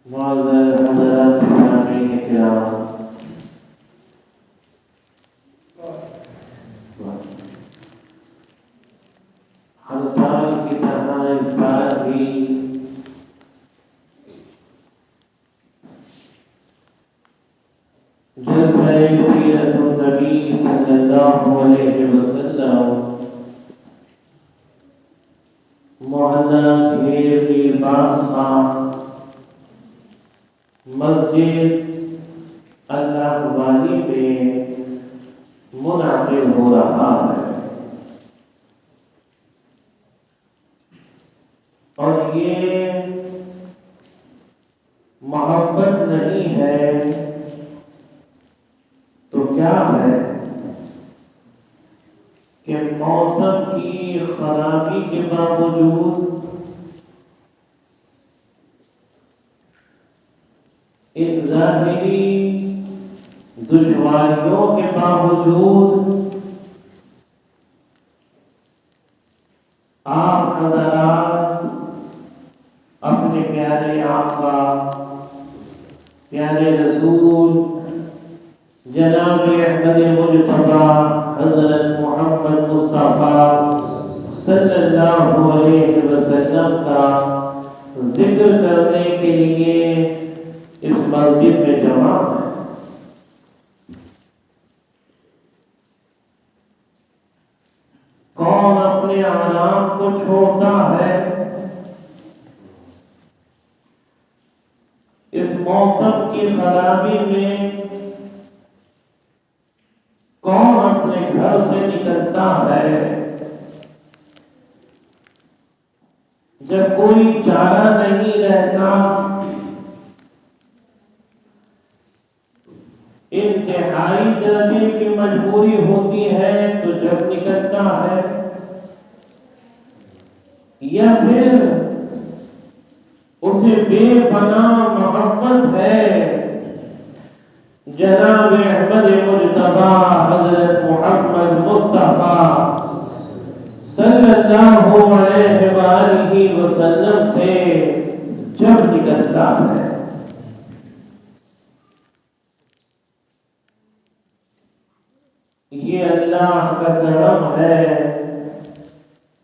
معزز حضرات سامعین کرام، ہر سال کی طرح اس سال بھی جلسہ سیرت النبی صلی اللہ علیہ وسلم محلہ گھیر پیر باز خان مسجد اللہ والی میں منعقد ہو رہا ہے، اور یہ محبت نہیں ہے تو کیا ہے کہ موسم کی خرابی کے باوجود ان ظاہری دشواریوں کے باوجود آپ حضرات اپنے پیارے آقا پیارے رسول جناب احمد مجتبی حضرت محمد مصطفیٰ صلی اللہ علیہ وسلم کا ذکر کرنے کے لیے اس مسجد میں جمع ہے۔ کون اپنے آرام کو چھوڑتا ہے اس موسم کی خرابی میں؟ کون اپنے گھر سے نکلتا ہے جب کوئی چارہ نہیں رہتا؟ انتہائی درجے کی مجبوری ہوتی ہے تو جب نکلتا ہے، یا پھر اسے بے پناہ محبت ہے جناب احمد مجتبی حضرت محمد مصطفیٰ صلی اللہ علیہ وآلہ وسلم سے جب نکلتا ہے۔ یہ اللہ کا کرم ہے،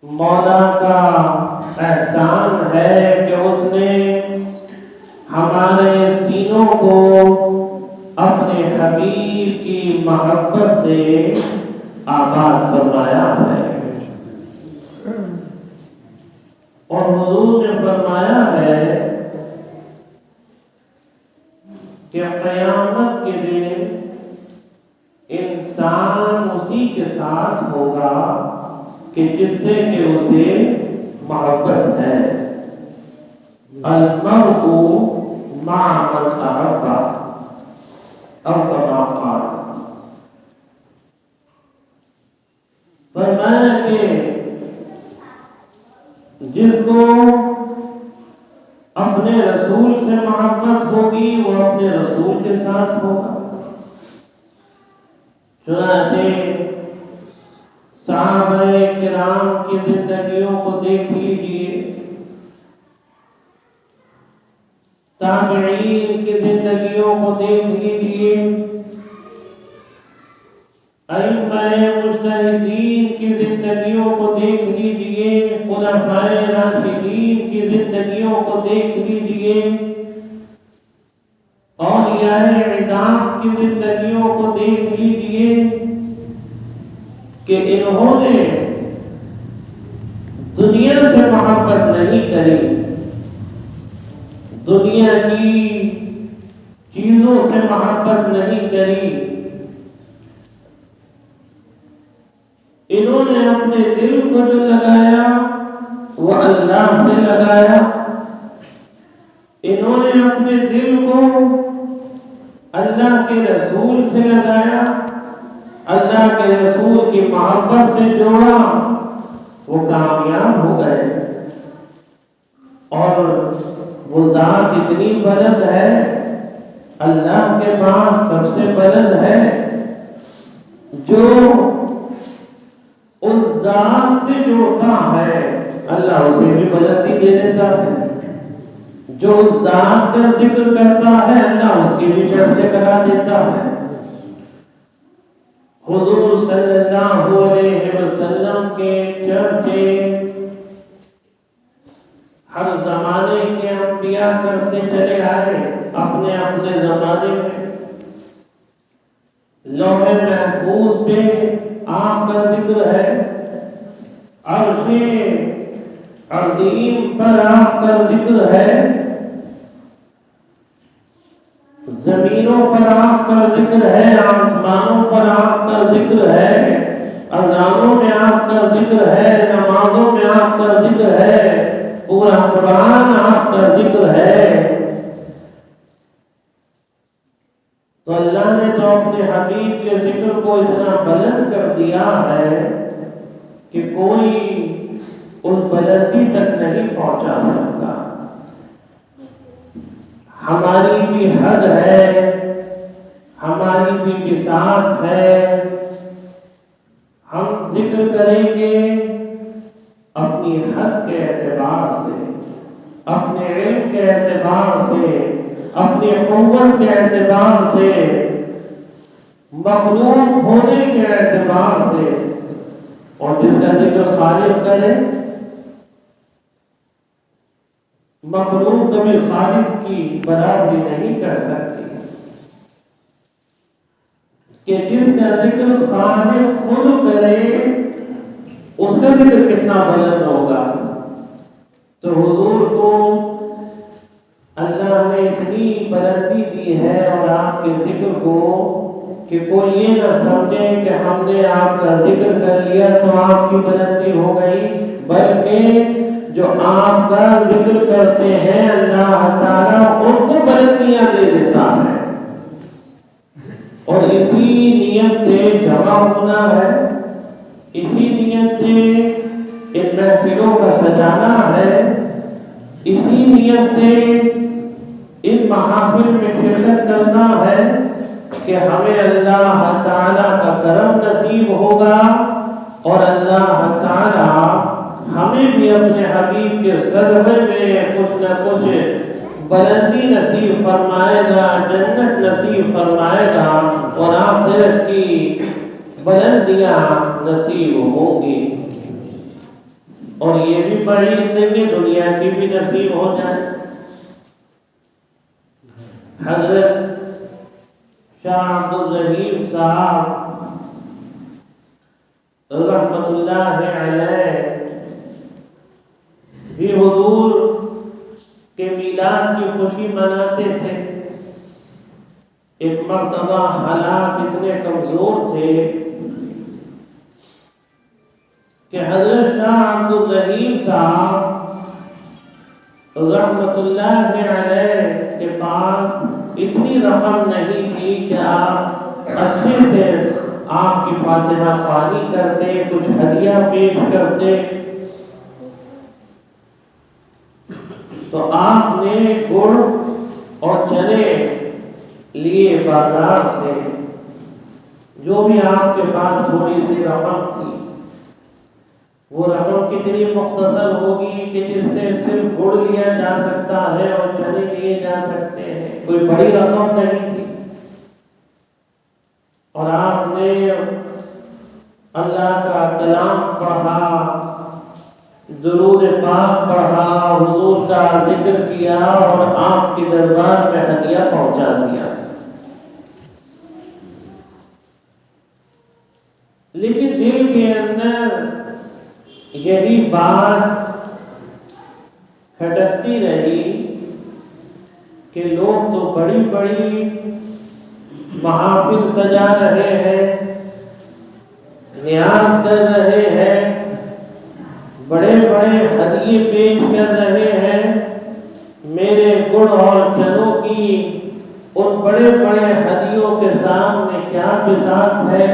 مولا کا احسان ہے کہ اس نے ہمارے سینوں کو اپنے حبیب کی محبت سے آباد فرمایا ہے، اور حضور نے فرمایا ہے کہ قیامت کے دن انسان اسی کے ساتھ ہوگا کہ جس سے کہ اسے محبت ہے۔ المرء مع من احب او کما قال، فرمایا کہ جس کو اپنے رسول سے محبت ہوگی وہ اپنے رسول کے ساتھ ہوگا۔ چنانچہ صحابہ کرام کی زندگیوں کو دیکھ لیجئے، تابعین کی زندگیوں کو دیکھ لیجئے، ائمہ مجتہدین کی زندگیوں کو دیکھ لیجئے، خلفائے راشدین کی زندگیوں کو دیکھ لیجئے، اولیاء عظام کی زندگیوں کو دیکھ لیجئے کہ انہوں نے دنیا سے محبت نہیں کری، دنیا کی چیزوں سے محبت نہیں کری، انہوں نے اپنے دل کو جو لگایا وہ اللہ سے لگایا، انہوں نے اپنے دل کو اللہ کے رسول سے لگایا، اللہ کے رسول کی محبت سے جوڑا، وہ کامیاب ہو گئے۔ اور وہ ذات اتنی بلند ہے، اللہ کے پاس سب سے بلند ہے، جو اس ذات سے جوڑتا ہے اللہ اسے بھی بلندی دے دیتا ہے۔ جو اس ذات کا ذکر کرتا ہے اللہ اس کے بھی چرچے کرا دیتا ہے۔ حضور صلی اللہ علیہ وسلم کے چرچے ہر زمانے کے انبیاء کرتے چلے آئے اپنے اپنے زمانے میں۔ لوح محفوظ پہ آپ کا ذکر ہے، عرش عظیم پر آپ کا ذکر ہے، زمینوں پر آپ کا ذکر ہے، آسمانوں پر آپ کا ذکر ہے، اذانوں میں آپ کا ذکر ہے، نمازوں میں آپ کا ذکر ہے، پورا قرآن آپ کا ذکر ہے۔ تو اللہ نے تو اپنے حبیب کے ذکر کو اتنا بلند کر دیا ہے کہ کوئی اس بلندی تک نہیں پہنچا سکتا۔ ہماری بھی حد ہے، ہماری بھی بساط ہے، ہم ذکر کریں گے اپنی حد کے اعتبار سے، اپنے علم کے اعتبار سے، اپنی قوت کے اعتبار سے، مخلوق ہونے کے اعتبار سے، اور جس کا ذکر خالق کرے، مخلوق کبھی خالق کی برابری نہیں کر سکتی، کہ جس کا ذکر خالق خود کرے اس کا ذکر کتنا بلند ہوگا۔ تو حضور کو اللہ نے اتنی بلندی دی ہے اور آپ کے ذکر کو کہ کوئی یہ نہ سمجھے کہ ہم نے آپ کا ذکر کر لیا تو آپ کی بلندی ہو گئی، بلکہ جو آپ کا ذکر کرتے ہیں اللہ تعالیٰ ان کو بلندیاں دے دیتا ہے، اور اسی نیت سے جمع ہونا ہے، اسی نیت سے ان محفلوں کا سجانا ہے، اسی نیت سے ان محافل میں شرکت کرنا ہے کہ ہمیں اللہ تعالیٰ کا کرم نصیب ہوگا، اور اللہ تعالیٰ ہمیں بھی اپنے حبیب کے صدقے میں کچھ نہ کچھ بلندی نصیب فرمائے گا، جنت نصیب فرمائے گا، اور آخرت کی بلندیاں نصیب ہوں گی، اور یہ بھی بعید نہیں کہ دنیا کی بھی نصیب ہو جائے۔ حضرت شاہ عبدالرحیم صاحب رحمت اللہ علیہ بھی حضور کے میلاد کی خوشی مناتے تھے۔ ایک مرتبہ حالات اتنے کمزور تھے کہ حضرت شاہ عبدالرحیم صاحب رحمت اللہ علیہ کے پاس اتنی رقم نہیں تھی کہ آپ اچھے سے آپ کی فاتحہ خوانی کرتے، کچھ ہدیہ پیش کرتے، تو آپ نے گڑ اور چنے لیے بازار سے، جو بھی آپ کے پاس تھوڑی سی رقم تھی، وہ رقم کتنی مختصر ہوگی کہ جس سے صرف گڑ لیا جا سکتا ہے اور چنے لیے جا سکتے ہیں، کوئی بڑی رقم نہیں تھی، اور آپ نے اللہ کا کلام پڑھا، درود پاک پڑھا، حضور کا ذکر کیا، اور آپ کے دربار میں ہدیہ پہنچا دیا۔ لیکن دل کے اندر یہی بات کھٹکتی رہی کہ لوگ تو بڑی بڑی محافل سجا رہے ہیں، نیاز کر رہے ہیں، بڑے بڑے ہدیے پیش کر رہے ہیں، میرے گڑ اور چنوں کی ان بڑے بڑے ہدیوں کے سامنے کیا بساط ہے۔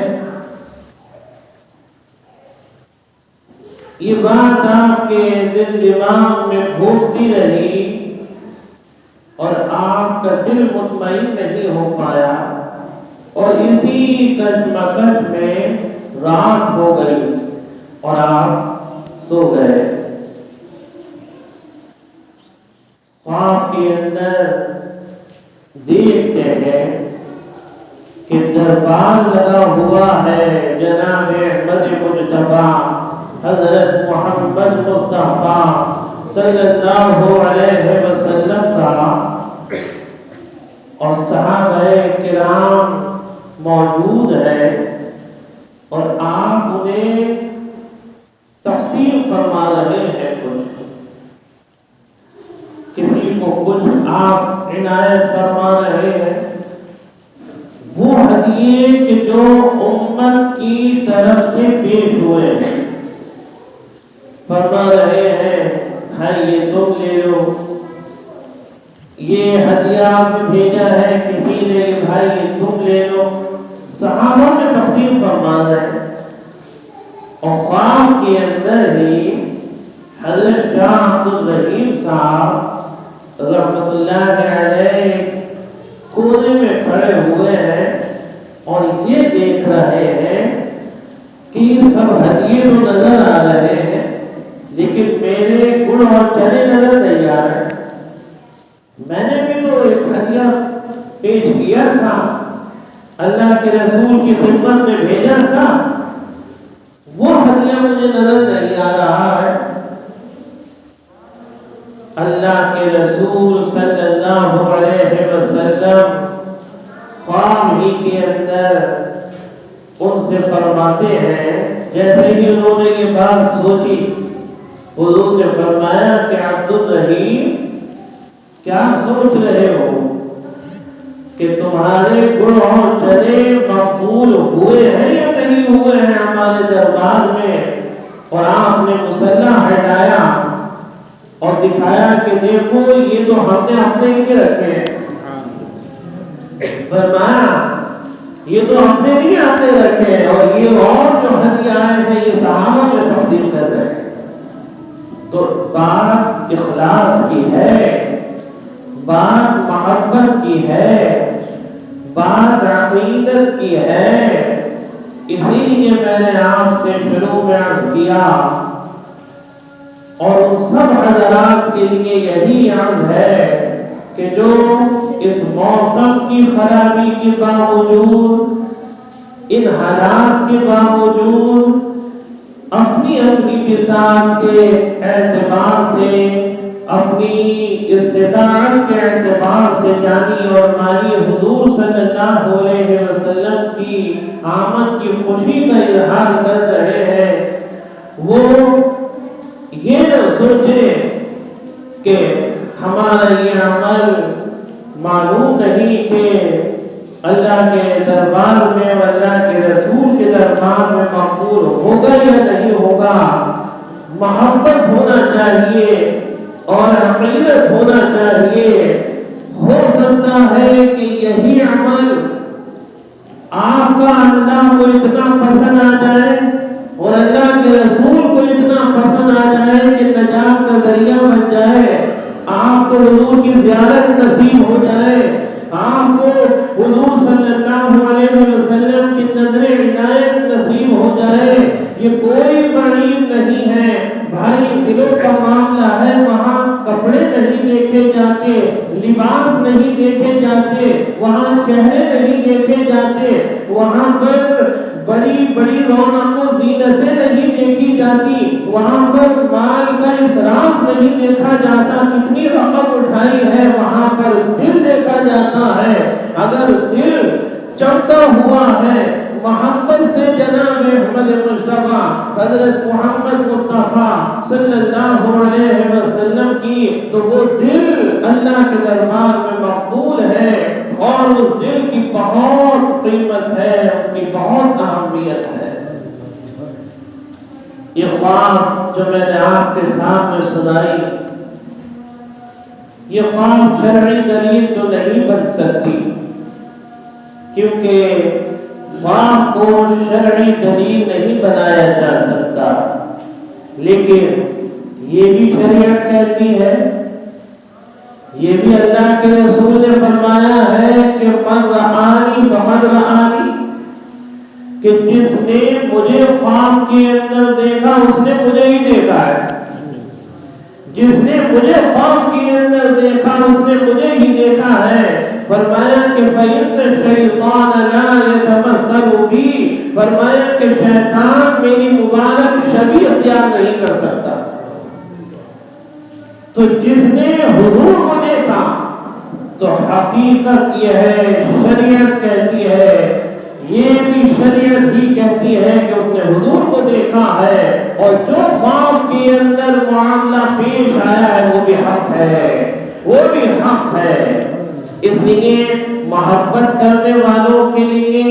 یہ بات آپ کے دل دماغ میں گھومتی رہی اور آپ کا دل مطمئن نہیں ہو پایا، اور اسی کشمکش میں رات ہو گئی اور آپ سو گئے۔ خواب کے اندر دیکھتے ہیں کہ دربار لگا ہوا ہے جناب احمد مجتبی حضرت محمد مصطفیٰ صلی اللہ علیہ وسلم کا، اور صحابہ کرام موجود ہے، اور آپ انہیں تقسیم فرما رہے ہیں، کسی کو کچھ آپ عنایت فرما رہے ہیں، وہ ہدیے کہ جو امت کی طرف سے پیش ہوئے ہیں، فرما رہے ہیں بھائی یہ تم لے لو، یہ ہدیہ بھیجا ہے کسی نے کہ بھائی یہ تم لے لو، صحابہ میں تقسیم فرما رہے ہیں۔ اور خواب کے اندر ہی حضرت شاہ عبد الرحیم صاحب رحمت اللہ علیہ کونے میں کھڑے ہوئے ہیں اور یہ دیکھ رہے ہیں کہ یہ سب ہدیے تو نظر آ رہے ہیں لیکن میرے گڑ اور چنے نظر نہیں آ رہے۔ میں نے بھی تو ایک ہدیہ پیش کیا تھا، اللہ کے رسول کی خدمت میں بھیجا تھا، وہ ہدیہ مجھے نظر نہیں آ رہا ہے۔ اللہ کے رسول صلی اللہ علیہ وسلم خواب ہی کے اندر ان سے فرماتے ہیں، جیسے ہی انہوں نے یہ بات سوچی، حضور نے فرمایا کہ عبد الرحیم کیا سوچ رہے ہو کہ تمہارے گڑ اور چنے مقبول ہوئے ہیں یا نہیں ہوئے ہیں ہمارے دربار میں؟ اور آپ نے مصلح ہٹایا اور دکھایا کہ دیکھو یہ تو ہم نے اپنے لیے رکھے ہیں، فرمایا یہ تو اپنے لیے ہم نے رکھے ہیں، اور یہ اور جو ہدیہ آئے ہیں یہ صحابہ میں تقسیم کر رہے ہیں۔ تو بات اخلاص کی ہے، بات محبت کی ہے، بات عقیدت کی ہے۔ اسی لیے میں نے آپ سے شروع میں عرض کیا اور ان سب حضرات کے لیے یہی عرض ہے کہ جو اس موسم کی خرابی کے باوجود، ان حالات کے باوجود اپنی بساط کے اعتبار سے، اپنی استطاعت کے اعتبار سے جانی اور مالی حضور صلی اللہ علیہ وسلم کی آمد کی خوشی کا اظہار کر رہے ہیں، وہ یہ نہ سوچیں کہ ہمارا یہ عمل معلوم نہیں کہ اللہ کے دربار میں اور اللہ کے رسول کے دربار میں مقبول ہوگا یا نہیں ہوگا۔ محبت ہونا چاہیے اور عقیدت ہونا چاہیے۔ ہو سکتا ہے کہ یہی عمل آپ کا اللہ کو اتنا پسند آ جائے اور اللہ کے رسول کو اتنا پسند آ جائے کہ نجات کا ذریعہ بن جائے، آپ کو حضور کی زیارت نصیب ہو جائے، آپ کو حضور صلی اللہ علیہ وسلم کی نظر عنایت نصیب ہو جائے۔ یہ کوئی بعید نہیں ہے بھائی، دلوں کا معاملہ ہے، وہاں کپڑے نہیں دیکھے جاتے، لباس نہیں دیکھے جاتے، وہاں چہرے نہیں دیکھے جاتے، وہاں پر بڑی بڑی رونق و زینتیں نہیں دیکھی جاتی، وہاں پر مال کا اسراف نہیں دیکھا جاتا، کتنی رقم اٹھائی ہے، وہاں پر دل دیکھا جاتا ہے۔ اگر دل چمکا ہوا ہے محبت سے جناب احمد مصطفیٰ حضرت محمد مصطفیٰ صلی اللہ علیہ وسلم کی، تو وہ دل اللہ کے دربار میں مقبول ہے اور اس دل کی بہت قیمت ہے، اس کی بہت اہمیت ہے۔ یہ خواب جو میں نے آپ کے سامنے سنائی، یہ خواب شرعی دلیل تو نہیں بن سکتی، کیونکہ خواب کو شرعی دلیل نہیں بنایا جا سکتا، لیکن یہ بھی شریعت کہتی ہے، یہ بھی اللہ کے رسول نے فرمایا ہے کہ من رآنی فقد رآنی، کہ جس نے مجھے خواب کے اندر دیکھا اس نے مجھے ہی دیکھا ہے، جس نے مجھے خواب کے اندر دیکھا اس نے مجھے ہی دیکھا ہے۔ فرمایا کہ فَإِنَّ الشَّيْطَانَ لَا يَتَمَثَّلُ بِي، فرمایا کہ شیطان میری مبارک شبیہ اختیار نہیں کر سکتا۔ تو جس نے حضور کو دیکھا تو حقیقت یہ ہے، شریعت کہتی ہے، یہ بھی شریعت بھی کہتی ہے کہ اس نے حضور کو دیکھا ہے، اور جو خواب کے اندر معاملہ پیش آیا ہے وہ بھی حق ہے، وہ بھی حق ہے۔ اس لیے محبت کرنے والوں کے لیے،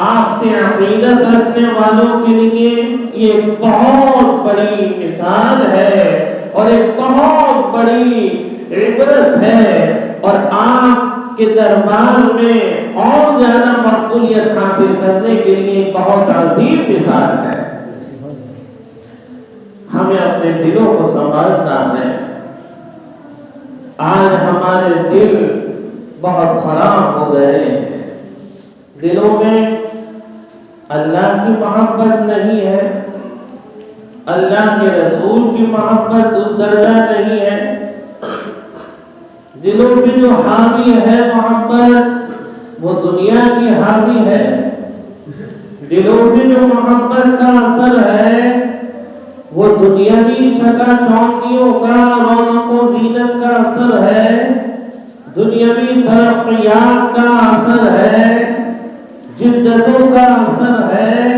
آپ سے عقیدت رکھنے والوں کے لیے یہ ایک بہت بڑی مثال ہے اور ایک بہت بڑی عبرت ہے، اور آپ کے دربار میں اور زیادہ مقبولیت حاصل کرنے کے لیے ایک بہت عظیم مثال ہے۔ ہمیں اپنے دلوں کو سنبھالنا ہے۔ آج ہمارے دل بہت خراب ہو گئے ہیں، دلوں میں اللہ کی محبت نہیں ہے، اللہ کے رسول کی محبت اس درجہ نہیں ہے، دلوں میں جو حاوی ہے محبت وہ دنیا کی حاوی ہے، دلوں میں جو محبت کا اثر ہے وہ دنیاوی چکا چوندیوں کا، رونق و زینت کا اثر ہے، دنیاوی ترقیات کا اثر ہے، جدتوں کا اثر ہے،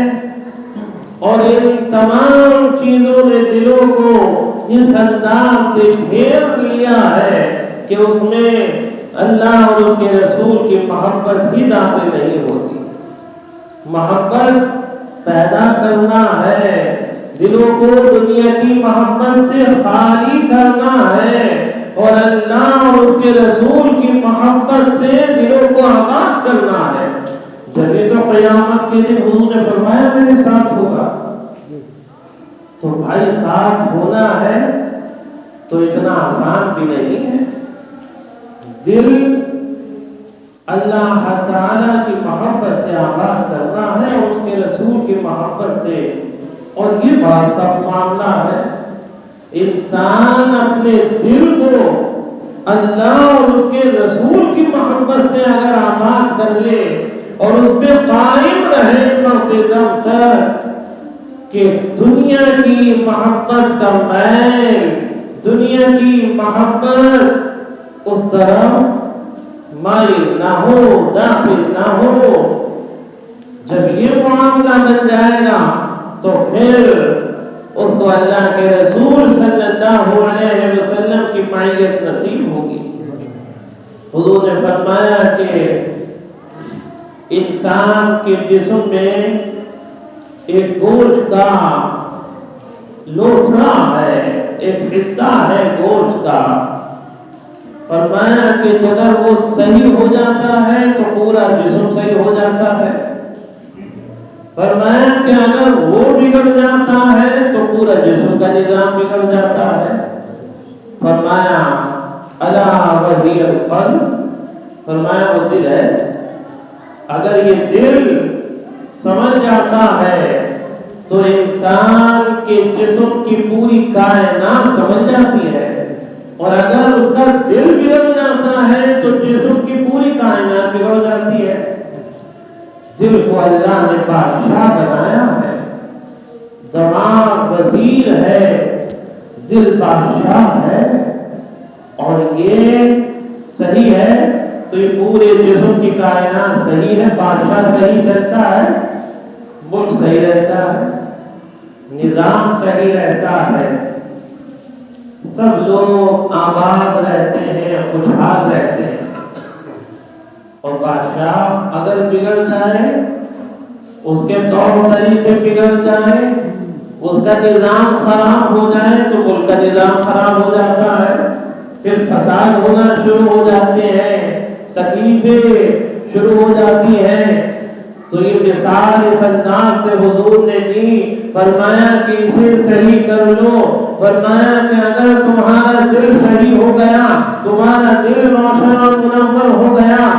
اور ان تمام چیزوں نے دلوں کو اس انداز سے گھیر لیا ہے کہ اس میں اللہ اور اس کے رسول کی محبت ہی داخل نہیں ہوتی۔ محبت پیدا کرنا ہے، دلوں کو دنیا کی محبت سے خالی کرنا ہے، اور اللہ اور اس کے رسول کی محبت سے دلوں کو آباد کرنا ہے۔ جبھی تو قیامت کے دن حضور نے فرمایا میرے ساتھ ہوگا۔ تو بھائی ساتھ ہونا ہے تو اتنا آسان بھی نہیں ہے۔ دل اللہ تعالیٰ کی محبت سے آباد کرنا ہے اور اس کے رسول کی محبت سے، اور یہ بڑا سخت معاملہ ہے۔ انسان اپنے دل کو اللہ اور اس کے رسول کی محبت سے اگر آباد کر لے اور اس پہ قائم رہے مرتے دم تک، کہ دنیا کی محبت کا میل، دنیا کی محبت اس طرح مائل نہ ہو، داخل نہ ہو، جب یہ معاملہ بن جائے گا تو پھر اس کو اللہ کے رسول صلی اللہ علیہ وسلم کی معیت نصیب ہوگی۔ حضور نے فرمایا کہ انسان کے جسم میں ایک گوشت کا لوتھڑا ہے، ایک حصہ ہے گوشت کا، فرمایا کہ اگر وہ صحیح ہو جاتا ہے تو پورا جسم صحیح ہو جاتا ہے، فرمایا کہ اگر وہ بگڑ جاتا ہے تو پورا جسم کا نظام بگڑ جاتا ہے۔ فرمایا الا وہی القلب، فرمایا وہ دل ہے، اگر یہ دل سمجھ جاتا ہے تو انسان کے جسم کی پوری کائنات سمجھ جاتی ہے، اور اگر اس کا دل بگڑ جاتا ہے تو جسم کی پوری کائنات بگڑ جاتی ہے۔ دل کو اللہ نے بادشاہ بنایا ہے، دماغ وزیر ہے، دل بادشاہ ہے، اور یہ صحیح ہے تو یہ پورے جسم کی کائنات صحیح ہے، بادشاہ صحیح چلتا ہے، ملک صحیح رہتا ہے، نظام صحیح رہتا ہے، سب لوگ آباد رہتے ہیں، خوشحال رہتے ہیں۔ اور بادشاہ اگر بگڑ جائے، اس کے طور طریقے بگڑ جائیں، اس کا نظام خراب ہو جائے تو ملک کا نظام خراب ہو جاتا ہے، پھر فساد ہونا شروع ہو جاتے ہیں، تکلیفیں شروع ہو جاتی ہیں۔ تو یہ مثال اس انداز سے حضور نے دی، فرمایا کہ اسے صحیح کر لو، فرمایا کہ اگر تمہارا دل صحیح ہو گیا، تمہارا دل روشن اور منور ہو گیا،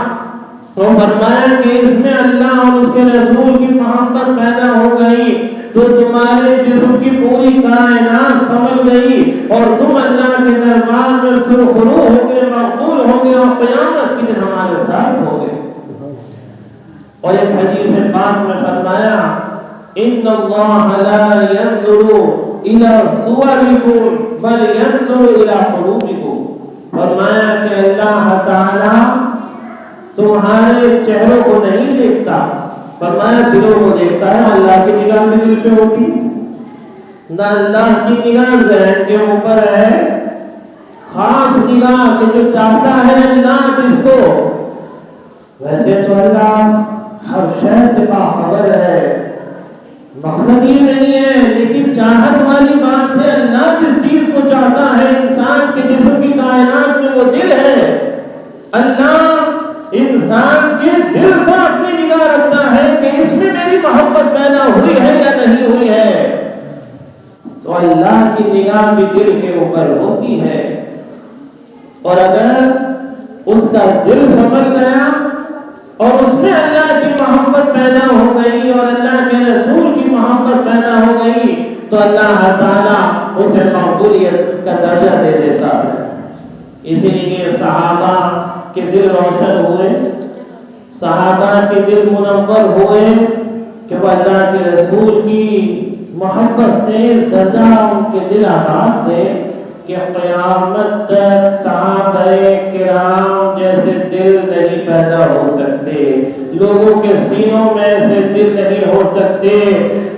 تو فرمایا کہ اس میں اللہ اور اس کے رسول کی محبت پیدا ہو گئی، تو تمہارے جسم کی پوری کائنات سنبھل گئی اور تم اللہ کے دربار میں سرخرو ہو گئے، مقبول ہو گئے اور قیامت کے دن ہمارے ساتھ ہو گئے۔ اور ایک حدیث پاک میں فرمایا ان اللہ لا ينظر الى صورکم بل ينظر الى قلوبکم، فرمایا کہ اللہ تعالی تمہارے چہروں کو نہیں دیکھتا، فرمایا دلوں کو دیکھتا ہے۔ اللہ کی نگاہ بھی دل پہ ہوتی، نہ اللہ کی نگاہ ذہن کے اوپر ہے، خاص نگاہ کہ جو چاہتا ہے اللہ جس کو، ویسے تو اللہ ہر شے سے باخبر ہے، مقصد یہ نہیں ہے، لیکن چاہت والی بات ہے اللہ جس چیز کو چاہتا ہے، انسان کے جسم کی کائنات میں وہ دل ہے، اللہ انسان کے دل پر اپنی نگاہ رکھتا ہے کہ اس میں میری محبت پیدا ہوئی ہے یا نہیں ہوئی ہے۔ تو اللہ کی نگاہ بھی دل کے اوپر ہوتی ہے، اور اگر اس کا دل سنبھل گیا اور اس میں اللہ کی محبت پیدا ہو گئی اور اللہ کے رسول کی محبت پیدا ہو گئی تو اللہ تعالیٰ اسے مقبولیت کا درجہ دے دیتا ہے۔ اسی لیے صحابہ کے دل روشن ہوئے، صحابہ کے دل منور ہوئے کہ وہ اللہ کے رسول کی محبت سے اس درجہ ان کے دل آباد تھے کہ قیامت تک صحابہ کرام جیسے دل نہیں پیدا ہو سکتے، لوگوں کے سینوں میں ایسے دل نہیں ہو سکتے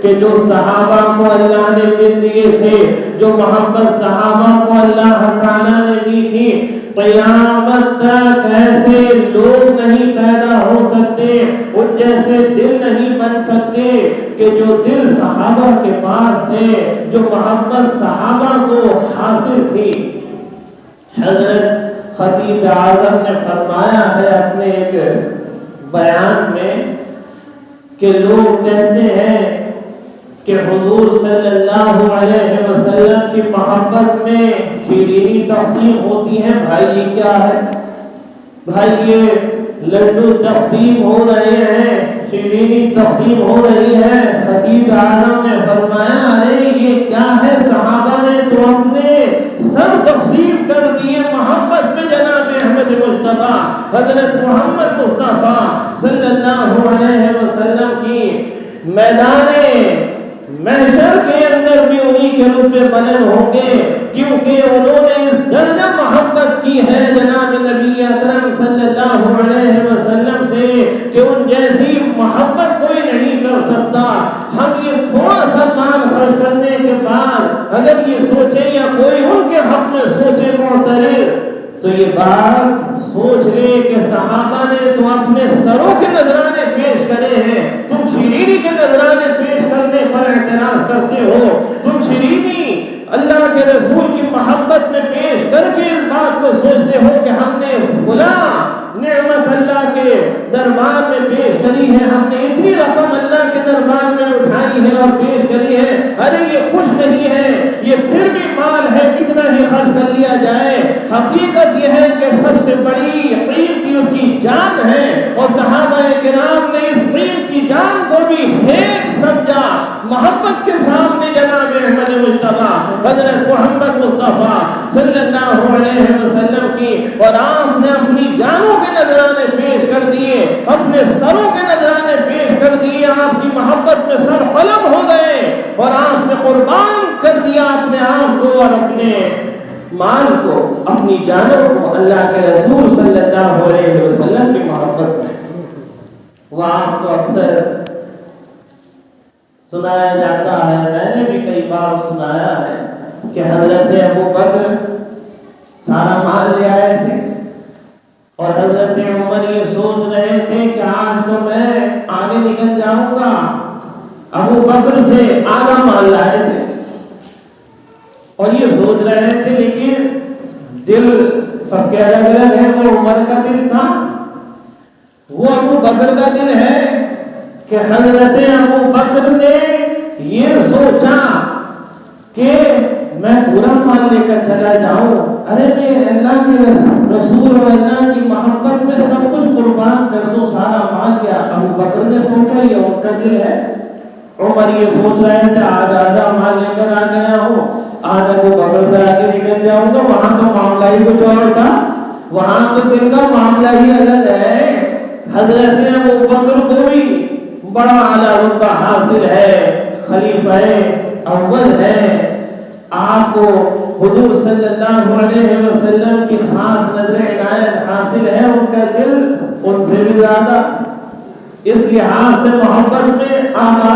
کہ جو صحابہ کو اللہ نے دل دیے تھے، جو محبت صحابہ کو اللہ تعالیٰ نے دی تھی، قیامت تک ایسے لوگ نہیں پیدا ہو سکتے، ان جیسے دل نہیں بن سکتے کہ جو دل صحابہ کے پاس تھے، جو محبت صحابہ کو حاصل تھی۔ حضرت خطیب اعظم نے فرمایا ہے اپنے ایک بیان میں کہ لوگ کہتے ہیں کہ حضور صلی اللہ علیہ وسلم کی محبت میں شیرینی تقسیم ہوتی ہے۔ بھائی یہ کیا ہے؟ بھائی یہ لڈو تقسیم ہو رہے ہیں، شیرینی تقسیم ہو رہی ہے۔ خطیب اعظم نے فرمایا ارے یہ کیا ہے، صحابہ نے تو اپنے سب تقسیم کر دیے محبت میں جناب احمد مصطفیٰ حضرت محمد مصطفیٰ صلی اللہ علیہ وسلم کی میدان محشر کے اندر بھی انہی کے رتبے بلند ہوں گے، کیونکہ انہوں نے اس درجہ محبت کی ہے جناب نبی اکرم صلی اللہ علیہ وسلم سے کہ ان جیسی محبت کوئی نہیں کر سکتا۔ ہم یہ تھوڑا سا مال خرچ کرنے کے بعد اگر یہ سوچیں یا کوئی ان کے حق میں سوچے معترض تو یہ بات سوچ لے کہ صحابہ نے تو اپنے سروں کے نذرانے پیش کرے ہیں، تم شیرینی کے نذرانے پیش کرنے پر اعتراض کرتے ہو، تم شیرینی اللہ کے رسول کی محبت میں پیش کر کے اس بات کو سوچتے ہو کہ ہم نے فلاں نعمت اللہ کے دربار میں پیش کری ہے، ہم نے اتنی رقم اللہ کے دربار میں اٹھائی ہے اور پیش کری ہے، ارے یہ کچھ نہیں ہے، یہ پھر بھی مال ہے کتنا ہی خرچ کر لیا جائے۔ حقیقت یہ ہے کہ سب سے بڑی قیمتی اس کی جان ہے، اور صحابہ کرام نے اس قیمتی جان کو بھی ہیچ سمجھا محبت کے سامنے جناب احمد مصطفیٰ حضرت محمد مصطفیٰ صلی اللہ علیہ وسلم کی، اور آپ نے اپنی جانوں کے نذرانے پیش کر دیے، اپنے سروں کے نذرانے پیش کر دیے، آپ کی محبت میں سر قلم ہو گئے اور آپ نے قربان کر دیا اپنے آپ کو اور اپنے مال کو، اپنی جانوں کو اللہ کے رسول صلی اللہ علیہ وسلم کی محبت میں۔ وہ آپ کو اکثر سنایا جاتا ہے، میں نے بھی کئی بار سنایا ہے کہ حضرت ابو بکر سارا مال لے آئے تھے اور حضرت عمر یہ سوچ رہے تھے کہ آج تو میں آگے نکل جاؤں گا، ابو بکر سے آدھا مال لائے تھے اور یہ سوچ رہے تھے، لیکن دل سب کے الگ الگ ہے۔ وہ عمر کا دل تھا، وہ ابو بکر کا دل ہے کہ حضرت ابو بکر نے یہ سوچا کہ میں پورا مال لے کر چلا جاؤں، ارے میں اللہ کے رسول اور اللہ کی محبت میں سب کچھ قربان کر دوں، سارا مال گیا۔ ابو بکر نے سوچا یہ ان کا دل ہے، عمر یہ سوچ رہے تھے آج آدھا مال لے کر آ گیا ہوں، آج ابو بکر سے آگے نکل جاؤں گا، وہاں تو معاملہ ہی کچھ اور تھا، وہاں تو دل کا معاملہ ہی الگ ہے۔ حضرت ابو بکر کو بھی بڑا اعلیٰ رتبہ حاصل ہے، خلیفہ اول ہے، آپ کو حضور صلی اللہ علیہ وسلم کی خاص نظر عنایت حاصل ہے، ان کا دل ان سے بھی زیادہ اس لحاظ سے محبت میں آنا،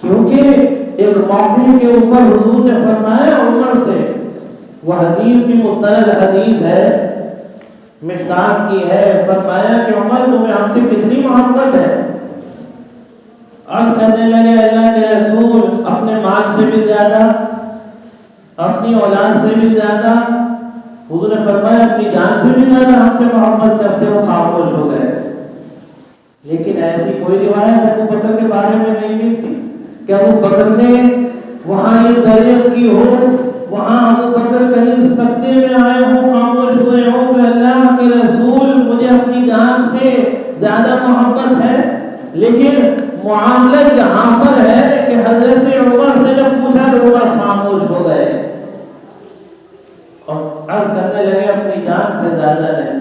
کیونکہ ایک موقع کے اوپر حضور نے فرمایا عمر سے، وہ حدیث بھی مستند حدیث ہے، مشکات کی ہے، فرمایا کہ عمر تمہیں ہم سے کتنی محبت ہے؟ عرض کرنے لگے اللہ کے رسول اپنے مال سے بھی زیادہ، اپنی اولاد سے بھی زیادہ، حضور نے فرمایا اپنی جان سے بھی زیادہ ہم سے محبت کرتے ہو۔ خاموش ہو گئے۔ لیکن ایسی کوئی روایت ابو بکر کے بارے میں نہیں ملتی کہ ابو بکر نے وہاں یہ دریافت کی ہو، وہاں ابو بکر کہیں سکتے میں آئے ہوں، خاموش ہوئے ہوں کہ اللہ کے رسول مجھے اپنی جان سے زیادہ محبت ہے۔ لیکن معاملہ یہاں پر ہے کہ حضرت عمر سے جب پوچھا تو عمر خاموش ہو گئے اور عرض کرنے لگے اپنی جان سے زیادہ نہیں۔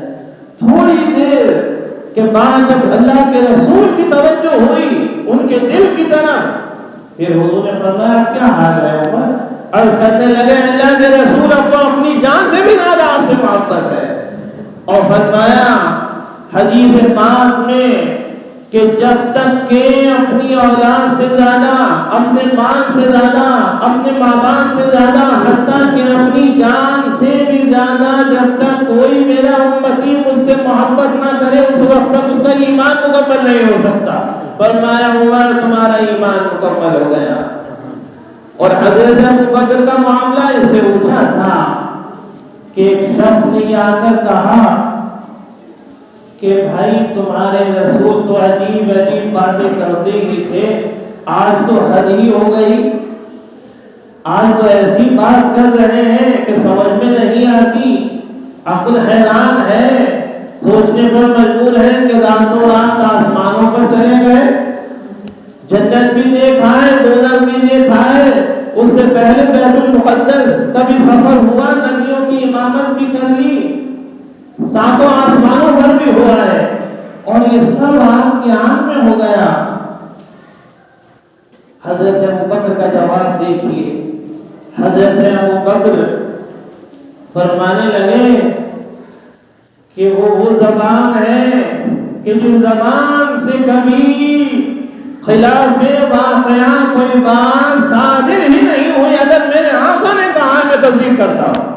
تھوڑی دیر کے بعد جب اللہ کے رسول کی توجہ ہوئی ان کے دل کی طرف، پھر حضور نے فرمایا کیا حال ہے عمر؟ عرض کرنے لگے اللہ کے رسول اب تو اپنی جان سے بھی زیادہ آپ سے محبت ہے۔ اور فرمایا حدیث پاک میں کہ جب تک کہ اپنی اولاد سے زیادہ، اپنے مال سے زیادہ، اپنے ماں باپ سے زیادہ، حتیٰ کہ اپنی جان سے بھی زیادہ جب تک کوئی میرا امتی مجھ سے محبت نہ کرے اس وقت تک اس کا ایمان مکمل نہیں ہو سکتا۔ فرمایا عمر تمہارا ایمان مکمل ہو گیا۔ اور حضرت ابو بکر کا معاملہ اس سے اونچا تھا کہ ایک شخص نے آ کر کہا کہ بھائی تمہارے رسول تو عجیب عجیب باتیں کرتے ہی تھے، آج تو حد ہی ہو گئی، آج تو ایسی بات کر رہے ہیں کہ سمجھ میں نہیں آتی، عقل حیران ہے، سوچنے پر مجبور ہے کہ راتوں رات آسمانوں پر چلے گئے، جنت بھی دیکھ آئے، دوزخ بھی دیکھ آئے، اس سے پہلے بیت المقدس کبھی سفر ہوا، نبیوں کی امامت بھی کر لی، ساتوں آسمانوں پر بھی ہوا ہے، اور یہ سب آپ کی آنکھ میں ہو گیا۔ حضرت ابو بکر کا جواب دیکھیے، حضرت ابو بکر فرمانے لگے کہ وہ زبان ہے کہ جس زبان سے کبھی خلاف واقعہ کوئی بات صادر ہی نہیں ہوئی، اگر میرے آقا نے کہا ہے میں تصدیق کرتا ہوں،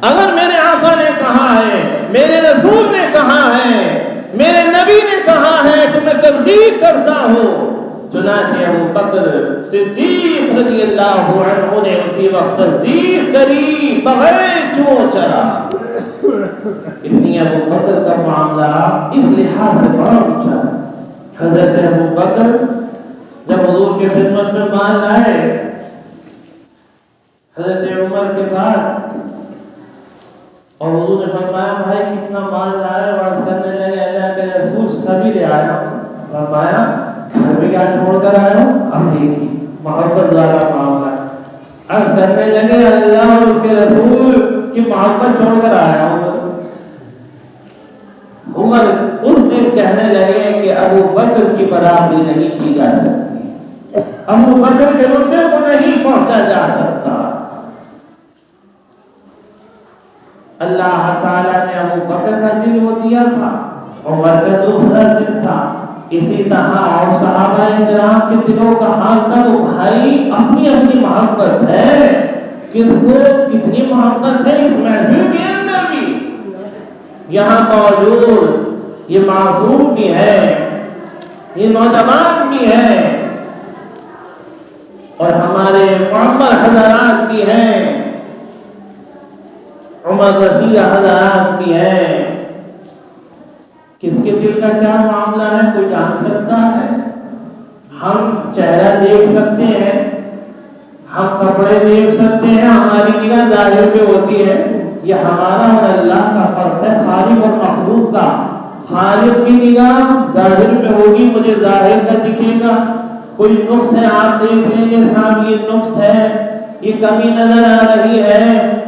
اگر میرے آقا نے کہا ہے، میرے رسول نے کہا ہے، میرے نبی نے کہا ہے تو میں تصدیق کرتا ہوں۔ چنانچہ ابو بکر صدیق رضی اللہ عنہ نے اسی وقت تصدیق کری بغیر چون چرا۔ اس لیے ابو بکر کا معاملہ اس لحاظ سے بڑا اونچا ہے۔ حضرت ابو بکر جب حضور کی خدمت میں مال لائے، حضرت عمر کے بعد، اور حضور نے فرمایا بھائی کتنا مال لائے؟ عرض کرنے لگے اللہ کے رسول سبھی لے آیا ہوں۔ فرمایا گھر میں کیا چھوڑ کر آیا ہوں؟ اپنی محبت والا معاملہ۔ عرض کرنے لگے اللہ اور اس کے رسول کی محبت چھوڑ کر آیا ہوں۔ عمر اس دن کہنے لگے کہ ابو بکر کی برابری نہیں کی جا سکتی، ابو بکر کے رتبے کو نہیں پہنچا جا سکتا۔ اللہ تعالیٰ نے ابو بکر کا دل وہ دیا تھا، عمر کا دوسرا دل تھا، اسی طرح اور صحابہ کرام کے دلوں کا حال تھا۔ تو بھائی اپنی اپنی محبت ہے، کس کو کتنی محبت ہے اس محفل کے اندر بھی، یہاں موجود یہ معصوم بھی ہے، یہ نوجوان بھی ہے، اور ہمارے معمر حضرات بھی ہیں، عمر رسید حضرات بھی ہیں۔ کس کے دل کا کیا معاملہ ہے کوئی جان سکتا ہے؟ ہم چہرہ دیکھ سکتے ہیں، ہم کپڑے دیکھ سکتے ہیں، ہماری نگاہ ظاہر پہ ہوتی ہے، یہ ہمارا اور اللہ کا فرق ہے، خالق اور مخلوق کا۔ خالق کی نگاہ ظاہر پہ ہوگی، مجھے ظاہر کا دکھے گا، کوئی نقص ہے آپ دیکھ لیں گے صاحب یہ نقص ہے، یہ کمی نظر آ رہی ہے،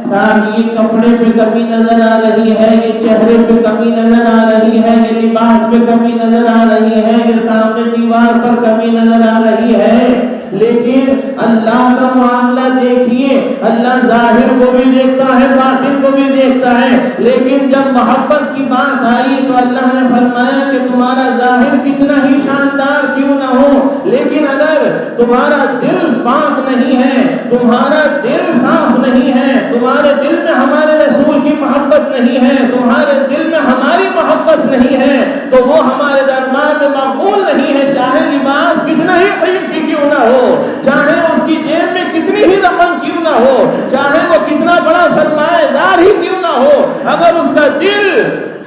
صاحب یہ کپڑے پہ کمی نظر آ رہی ہے، یہ چہرے پہ کمی نظر آ رہی ہے، یہ لباس پہ کمی نظر آ رہی ہے، یہ سامنے دیوار پر کمی نظر آ رہی ہے، لیکن اللہ کا معاملہ دیکھیے، اللہ ظاہر کو بھی دیکھتا ہے، باطن کو بھی دیکھتا ہے، لیکن جب محبت کی بات آئی تو اللہ نے فرمایا کہ تمہارا ظاہر کتنا ہی شاندار کیوں نہ ہو، لیکن اگر تمہارا دل پاک نہیں ہے، تمہارا دل صاف نہیں ہے، تمہارے دل میں ہمارے رسول کی محبت نہیں ہے، تمہارے دل میں ہماری محبت نہیں ہے، تو وہ ہمارے دربار میں مقبول نہیں ہے، چاہے لباس کتنا ہی قیمتی کیوں نہ ہو، چاہے اس کی جیب میں کتنی ہی رقم کیوں نہ ہو، چاہے وہ کتنا بڑا سرمایہ دار ہی کیوں نہ ہو، اگر اس کا دل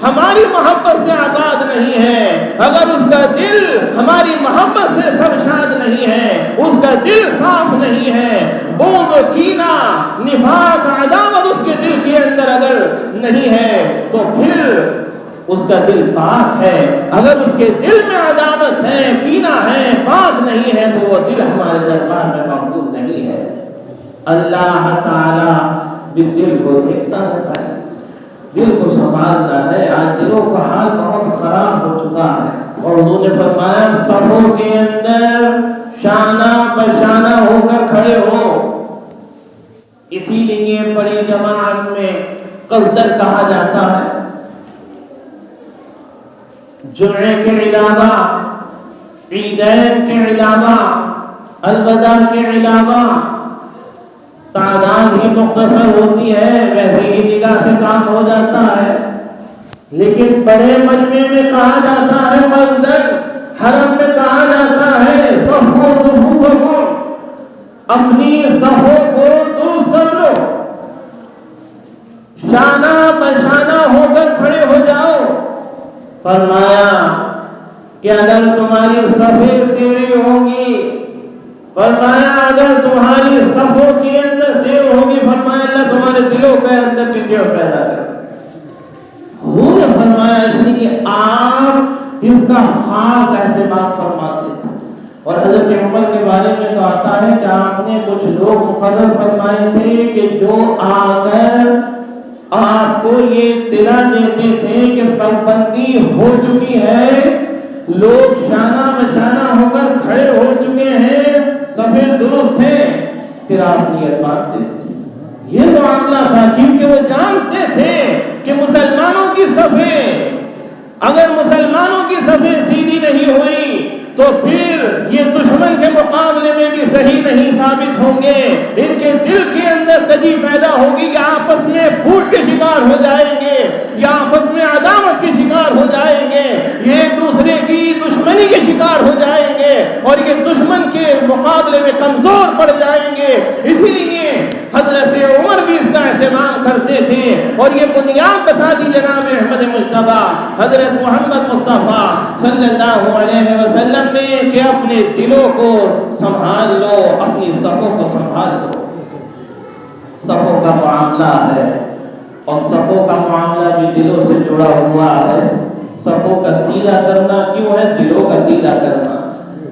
ہماری محبت سے آباد نہیں ہے، اگر اس کا دل ہماری محبت سے سرشاد نہیں ہے، اس کا دل صاف نہیں ہے، بغض و کینہ، نفاق، عداوت اس کے دل کے اندر اگر نہیں ہے تو پھر اس کا دل پاک ہے، اگر اس کے دل میں عداوت ہے، کینہ ہے، پاک نہیں ہے تو وہ دل ہمارے دربار میں مقبول نہیں ہے۔ اللہ تعالیٰ بھی دل کو دیکھتا ہے بھائی، دل کو سنبھالنا ہے۔ آج دلوں کا حال بہت خراب ہو چکا ہے، اور حضور نے فرمایا صفوں کے اندر شانہ بشانہ ہو کر کھڑے ہو، اسی لیے بڑی جماعت میں قصدر کہا جاتا ہے۔ جمعے کے علاوہ، عیدین کے علاوہ، الوداع کے علاوہ تعداد ہی مختصر ہوتی ہے، ویسے ہی نگاہ سے کام ہو جاتا ہے، لیکن بڑے مجمع میں کہا جاتا ہے، قصدر حرم میں کہا جاتا ہے صفو صفوفکم، اپنی صفوں کو درست کر لو، شانہ بشانہ ہو کر کھڑے ہو جاؤ۔ فرمایا کہ اگر تمہاری صفیں ٹیڑھی ہوں گی، فرمایا اگر تمہاری صفوں کے اندر ٹیڑھ ہوگی، فرمایا اللہ تمہارے دلوں کے اندر ٹیڑھ پیدا کر۔ حضور نے فرمایا اس لیے آپ اس کا خاص اہتمام فرماتے تھے، اور حضرت عمر کے بارے میں تو آتا ہے کہ آپ نے کچھ لوگ مقرر فرمائے تھے کہ جو آ کر آپ کو یہ اطلاع دیتے تھے کہ صف بندی ہو چکی ہے، لوگ شانہ بشانہ ہو کر کھڑے ہو چکے ہیں، صفیں درست ہیں، پھر آپ نیت باندھتے تھے۔ یہ معاملہ تھا، کیونکہ وہ جانتے تھے کہ مسلمانوں کی صفیں، اگر مسلمانوں کی صفیں سیدھی نہیں ہوئی تو پھر یہ دشمن کے مقابلے میں بھی صحیح نہیں ثابت ہوں گے، ان کے دل کے اندر کجی پیدا ہوگی، یا آپس میں پھوٹ کے شکار ہو جائیں گے، یا آپس میں عداوت کے شکار ہو جائیں گے، یہ ایک دوسرے کی دشمنی کے شکار ہو جائیں گے، اور یہ دشمن کے مقابلے میں کمزور پڑ جائیں گے۔ اسی لیے حضرت عمر بھی اس کا اہتمام کرتے تھے، اور یہ بنیاد بتا دی جناب احمد مجتبیٰ حضرت محمد مصطفیٰ صلی اللہ علیہ وسلم نے کہ اپنے دلوں کو سنبھال لو، اپنی صفوں کو سنبھال لو۔ صفوں کا معاملہ ہے، اور صفوں کا معاملہ بھی دلوں سے جڑا ہوا ہے۔ صفوں کا سیدھا کرنا کیوں ہے؟ دلوں کا سیدھا کرنا،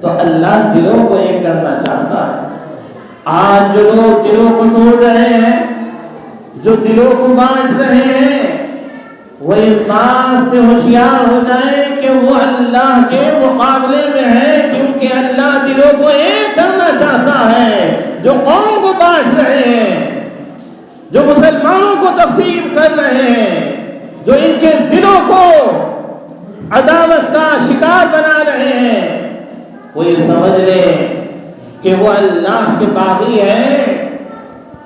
تو اللہ دلوں کو ایک کرنا چاہتا ہے۔ آج جو لوگ دلوں کو توڑ رہے ہیں، جو دلوں کو بانٹ رہے ہیں، وہ اس بات سے ہوشیار ہو جائیں کہ وہ اللہ کے مقابلے میں ہے، کیونکہ اللہ دلوں کو ایک کرنا چاہتا ہے۔ جو قوم کو بانٹ رہے ہیں، جو مسلمانوں کو تقسیم کر رہے ہیں، جو ان کے دلوں کو عداوت کا شکار بنا رہے ہیں، وہ یہ سمجھ لیں کہ وہ اللہ کے باغی ہیں،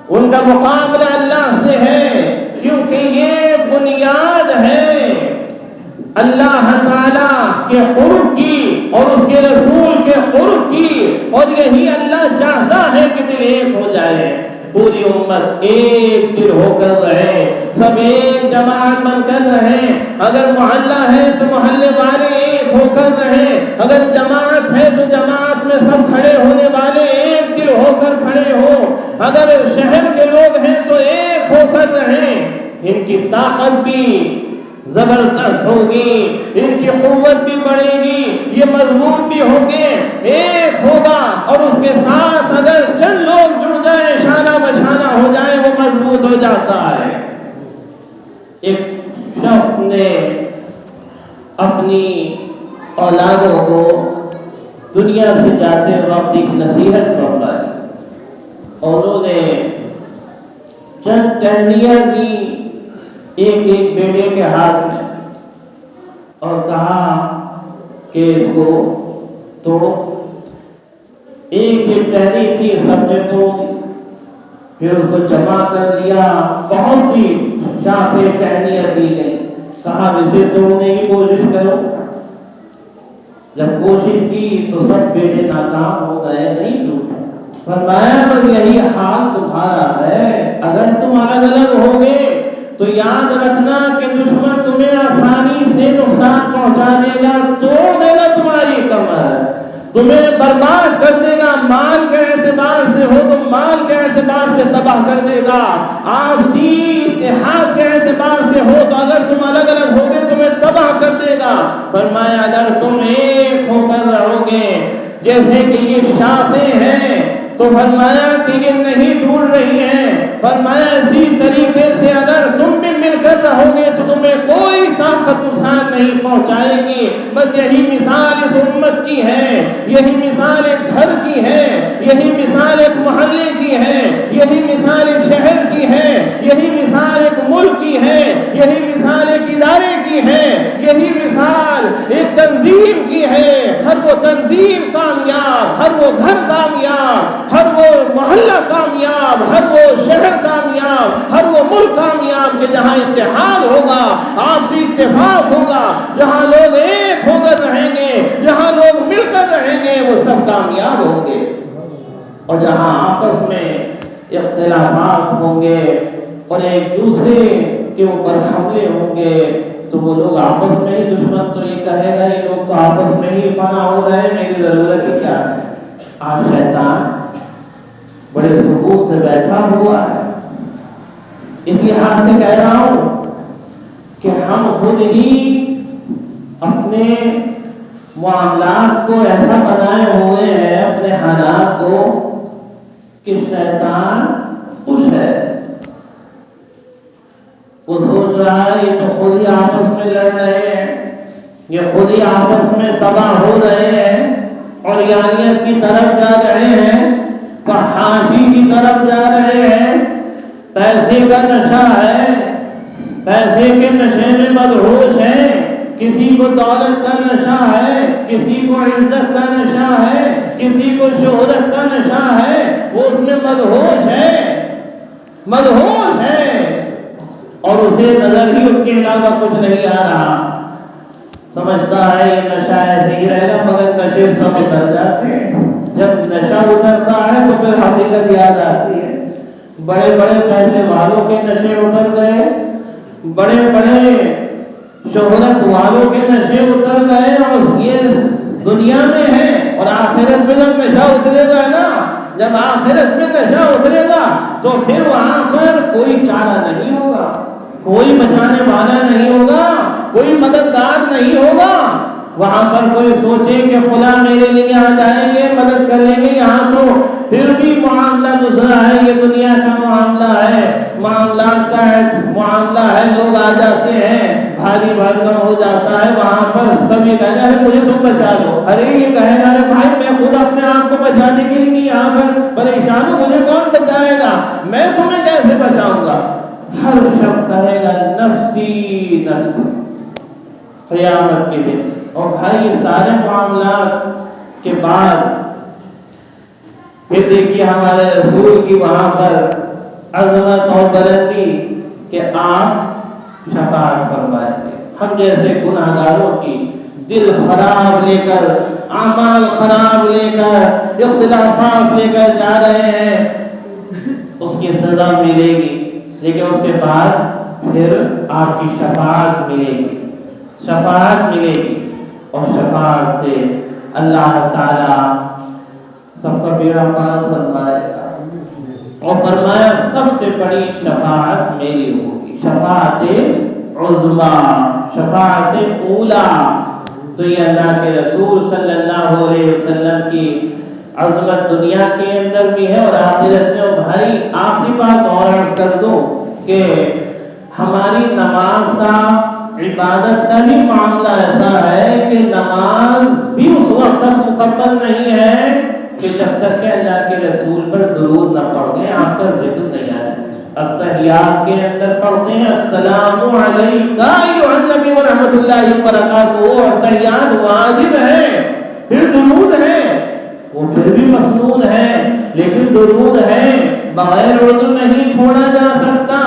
ان کا مقابلہ اللہ سے ہے، کیونکہ یہ بنیاد ہے اللہ تعالیٰ کے قرب کی اور اس کے رسول کے قرب کی، اور یہی اللہ چاہتا ہے کہ دل ایک ہو جائے، پوری امت ایک دل ہو کر رہے، سب ایک جماعت بن کر رہے۔ اگر محلہ ہے تو محلے والے ایک ہو کر رہے، اگر جماعت ہے تو جماعت میں سب کھڑے ہونے والے ایک دل ہو کر کھڑے ہو، اگر شہر کے لوگ ہیں تو ایک ہو کر رہیں۔ ان کی طاقت بھی زبردست ہوگی، ان کی قوت بھی بڑھے گی، یہ مضبوط بھی ہوں گے، ایک ہوگا اور اس کے ساتھ اگر چند لوگ جڑ جائیں، شانہ بشانہ ہو جائیں، وہ مضبوط ہو جاتا ہے۔ ایک شخص نے اپنی اولادوں کو دنیا سے جاتے وقت ایک نصیحت فرمائی، اور انہوں نے چند ٹہنیاں دی ایک ایک بیٹے کے ہاتھ میں اور کہا کہ اس کو توڑو۔ ایک ایک ٹہنی تھی، سب نے توڑ دی، پھر اس کو جمع کر لیا، بہت سی شاخیں ٹہنیاں دی گئی، کہا اسے توڑنے کی کوشش کرو۔ جب کوشش کی تو سب بیٹے ناکام ہو گئے، نہیں ٹوٹا۔ فرمایا بس یہی حال تمہارا ہے، اگر تم الگ الگ ہوگے تو یاد رکھنا کہ دشمن تمہیں آسانی سے نقصان پہنچا دے گا، توڑ دے گا تمہاری کمر، تمہیں برباد کر دے گا، مال کے اعتبار سے ہو تو مال کے اعتبار سے تباہ کر دے گا، آپسی اتحاد کے اعتبار سے ہو تو اگر تم الگ الگ ہوگے تمہیں تباہ کر دے گا۔ فرمایا اگر تم ایک ہو کر رہو گے جیسے کہ یہ شاخیں ہیں تو فرمایا کہ یہ نہیں ٹوٹ رہی ہیں، فرمایا اسی طریقے سے اگر تم بھی مل کر رہو گے تو تمہیں کوئی طاقت نقصان نہیں پہنچائے گی۔ بس یہی مثال اس امت کی ہے، یہی مثال ایک گھر کی ہے، یہی مثال ایک محلے کی ہے، یہی مثال ایک شہر کی ہے، یہی مثال ایک ملک کی ہے، یہی مثال ایک ادارے کی ہے، یہی مثال ایک تنظیم کی ہے۔ ہر وہ تنظیم کامیاب، ہر وہ گھر کامیاب، ہر وہ محلہ کامیاب، ہر وہ شہر کامیاب، ہر وہ ملک کامیاب کہ جہاں اتحاد ہوگا، آپسی اتفاق ہوگا، جہاں لوگ ایک ہو کر رہیں گے، جہاں لوگ مل کر رہیں گے، وہ سب کامیاب ہوں گے۔ اور جہاں آپس میں اختلافات ہوں گے اور ایک دوسرے کے اوپر حملے ہوں گے تو وہ لوگ آپس میں ہی، دشمن تو یہ کہے گا یہ لوگ تو آپس میں ہی فنا ہو رہے ہیں، میری ضرورت ہی کیا ہے۔ آج شیطان بڑے سکون سے بیٹھا ہوا ہے، اس لحاظ سے کہہ رہا ہوں کہ ہم خود ہی اپنے معاملات کو ایسا بنائے ہوئے ہیں، اپنے حالات کو، کہ شیطان خوش ہے، وہ سوچ رہا ہے یہ تو خود ہی آپس میں لڑ رہے ہیں، یہ خود ہی آپس میں تباہ ہو رہے ہیں، اور یانیت کی طرف جا رہے ہیں، فحاشی کی طرف جا رہے ہیں، پیسے کا نشہ ہے، پیسے کے نشے میں مدہوش ہیں، کسی کو دولت کا نشہ ہے، کسی کو عزت کا نشہ ہے، کسی کو شہرت کا نشہ ہے، وہ اس میں مدہوش ہے، مدہوش ہے، اور اسے نظر ہی اس کے علاوہ کچھ نہیں آ رہا، سمجھتا ہے یہ نشہ ایسے ہی رہے گا، مگر نشے سب اتر جاتے ہیں۔ جب نشہ اترتا ہے تو پھر حقیقت یاد آتی ہے، بڑے بڑے پیسے والوں کے نشے اتر گئے، بڑے بڑے شہرت والوں کے نشے اتر گئے، اور یہ دنیا میں ہے، اور آخرت میں جب نشہ اترے گا نا، جب آخرت میں نشہ اترے گا تو پھر وہاں پر کوئی چارہ نہیں ہوگا، کوئی بچانے والا نہیں ہوگا، کوئی مددگار نہیں ہوگا، وہاں پر کوئی سوچے کہ فلاں میرے لیے آ جائیں گے، مدد کر لیں گے، یہاں تو پھر بھی معاملہ دوسرا ہے، یہ دنیا کا معاملہ ہے، معاملات کا معاملہ ہے، لوگ آ جاتے ہیں، بھاری بھرکم ہو جاتا ہے، وہاں پر سب یہ کہنا ہے مجھے تم بچا لو، ارے یہ کہنا ہے بھائی میں خود اپنے آپ کو بچانے کے لیے نہیں یہاں پر پریشان ہوں، مجھے کون بچائے گا، میں تمہیں کیسے بچاؤں گا۔ ہر شخص کہے گا نفسی نفسی قیامت کے دن۔ اور بھائی یہ سارے معاملات کے بعد پھر دیکھیے ہمارے رسول کی وہاں پر عظمت اور بلندی کہ آپ شفاعت فرمائیں گے، ہم جیسے گناہگاروں کی دل خراب لے کر، اعمال خراب لے کر، اختلافات لے کر جا رہے ہیں، اس کی سزا ملے گی، لیکن اس کے بعد پھر آپ کی شفاعت ملے گی، شفاعت ملے گی، اور شفاعت سے اللہ تعالی سب کا بیڑا پار فرمائے گا، اور فرمایا سب سے بڑی شفاعت میری ہوگی، شفاعت عظما، شفاعت اولا. تو یہ اللہ کے رسول صلی اللہ علیہ وسلم کی عظمت دنیا کے اندر بھی ہے اور آخرت میں. اور بھائی آخری بات اور عرض کر دو کہ ہماری نماز کا، عبادت کا بھی معاملہ ایسا ہے کہ نماز بھی اس وقت تک مکمل نہیں ہے کہ جب تک کہ اللہ کے رسول پر درود نہ پڑھ لیں، آپ کا ذکر نہیں آیا. اب تحیات کے اندر پڑھتے ہیں السلام علیکم ایھا النبی ورحمۃ اللہ وبرکاتہ، اور تحیات واجب ہے، پھر درود ہے، وہ پھر بھی مسنون ہے، لیکن درود ہے بغیر عذر نہیں چھوڑا جا سکتا.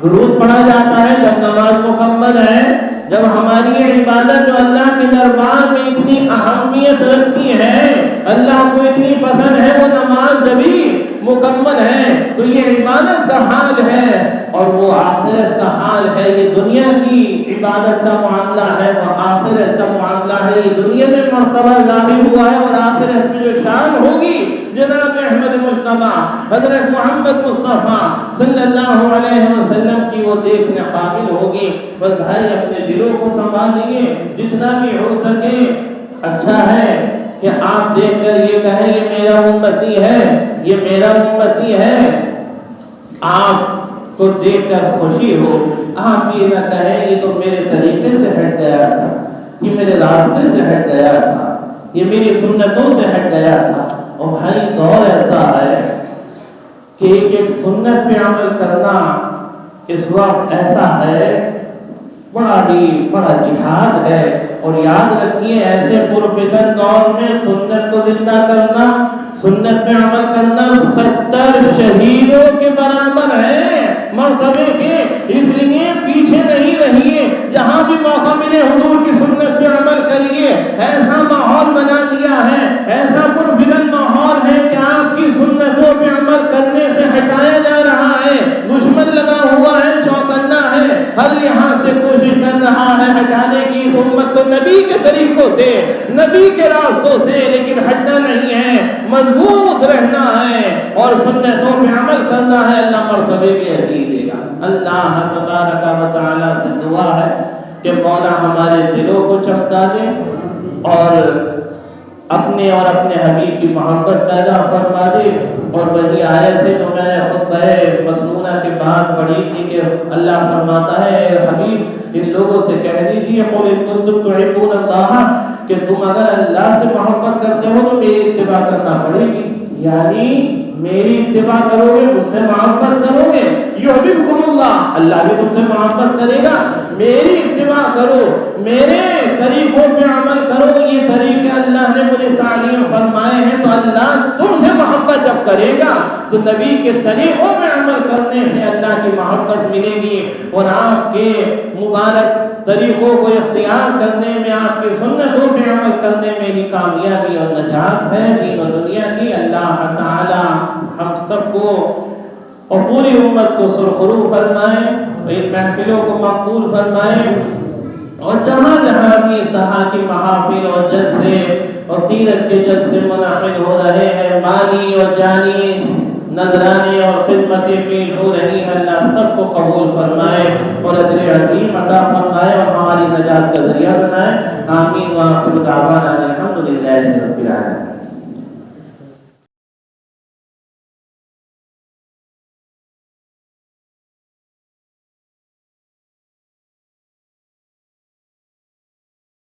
درود پڑھا جاتا ہے جب نماز مکمل ہے، جب ہماری یہ عبادت جو اللہ کے دربار میں اتنی اہمیت رکھتی ہے، اللہ کو اتنی پسند ہے، وہ نماز جبھی مکمل ہے. تو یہ عبادت کا حال ہے اور وہ آخرت کا حال ہے. یہ دنیا کی عبادت کا معاملہ ہے، وہ آخرت کا معاملہ ہے. یہ دنیا میں مرتبہ ظاہر ہوا ہے اور آخرت میں جو شان ہوگی جناب احمد مجتبی حضرت محمد مصطفیٰ صلی اللہ علیہ وسلم کی، وہ دیکھنے قابل ہوگی. بس بھائی اپنے دلوں کو سنبھالیے جتنا بھی ہو سکے. اچھا ہے کہ آپ دیکھ کر یہ کہیں یہ میرا امتی ہے، یہ میرا امتی ہے، آپ کو دیکھ کر خوشی ہو. آپ یہ نہ کہیں یہ تو میرے طریقے سے ہٹ گیا تھا، یہ میرے راستے سے ہٹ گیا تھا، یہ میری سنتوں سے ہٹ گیا تھا. اور بھائی دور ایسا ہے کہ ایک سنت پہ عمل کرنا اس وقت ایسا ہے، بڑا جہاد ہے. اور یاد رکھیے ایسے پرفتن دور میں سنت کو زندہ کرنا، سنت پہ عمل کرنا 70 شہیدوں کے برابر ہے مرتبے کے. اس لیے پیچھے نہیں رہیے، جہاں بھی موقع ملے حضور کی سنت پہ عمل کریے. ایسا ماحول بنا دیا ہے، ایسا پرفتن ماحول ہے کہ آپ کی سنتوں پہ عمل کرنے سے ہٹایا جا رہا ہے. دشمن لگا ہوا ہے، چوکنا ہے، ہر لحاظ سے کوشش کر رہا ہے ہٹانے کی اس امت کو نبی کے طریقوں سے، نبی کے راستوں سے. لیکن ہٹنا نہیں ہے، مضبوط رہنا ہے اور سنتوں پہ عمل کرنا ہے. اللہ مرتبے بھی ایسے ہی دے گا. اللہ تبارک و تعالی سے دعا ہے کہ مولا ہمارے دلوں کو چمکا دے اور اپنے اور اپنے حبیب کی محبت پیدا فرما دے. اور وہی آیت ہے جو میں نے خطبہ مسنونہ کے بعد پڑھی تھی کہ اللہ فرماتا ہے اے حبیب ان لوگوں سے کہہ دیجیے قل ان کنتم تحبون اللہ، کہ تم اگر اللہ سے محبت کرتے ہو تو میری اتباع کرنا پڑے گی. یعنی میری اتباع کرو گے، مجھ سے محبت کرو گے، یحببکم اللہ، اللہ بھی تم سے محبت کرے گا. میری اتباع کرو، میرے طریقوں پہ عمل کرو. یہ طریقے اللہ نے مجھے تعلیم فرمائے ہیں. تو اللہ تم سے محبت جب کرے گا تو نبی کے طریقوں پہ عمل کرنے سے اللہ کی محبت ملے گی. اور آپ کے مبارک طریقوں کو اختیار کرنے میں، آپ کی سنتوں پہ عمل کرنے میں ہی کامیابی اور نجات ہے دین و دنیا کی. اللہ تعالی ہم سب کو اور پوری امت کو سرخرو فرمائے، ان محفلوں کو مقبول فرمائے. اور جہاں جہاں بھی اس طرح کی محافل اور جلسے اور سیرت کے جلسے منعقد ہو رہے ہیں، مالی اور جانی نذرانے اور خدمتیں پیش ہو رہی ہیں، اللہ سب کو قبول فرمائے اور اجر عظیم عطا فرمائے اور ہماری نجات کا ذریعہ بنائے. آمین. وآخر دعوانا الحمدللہ رب العالمین.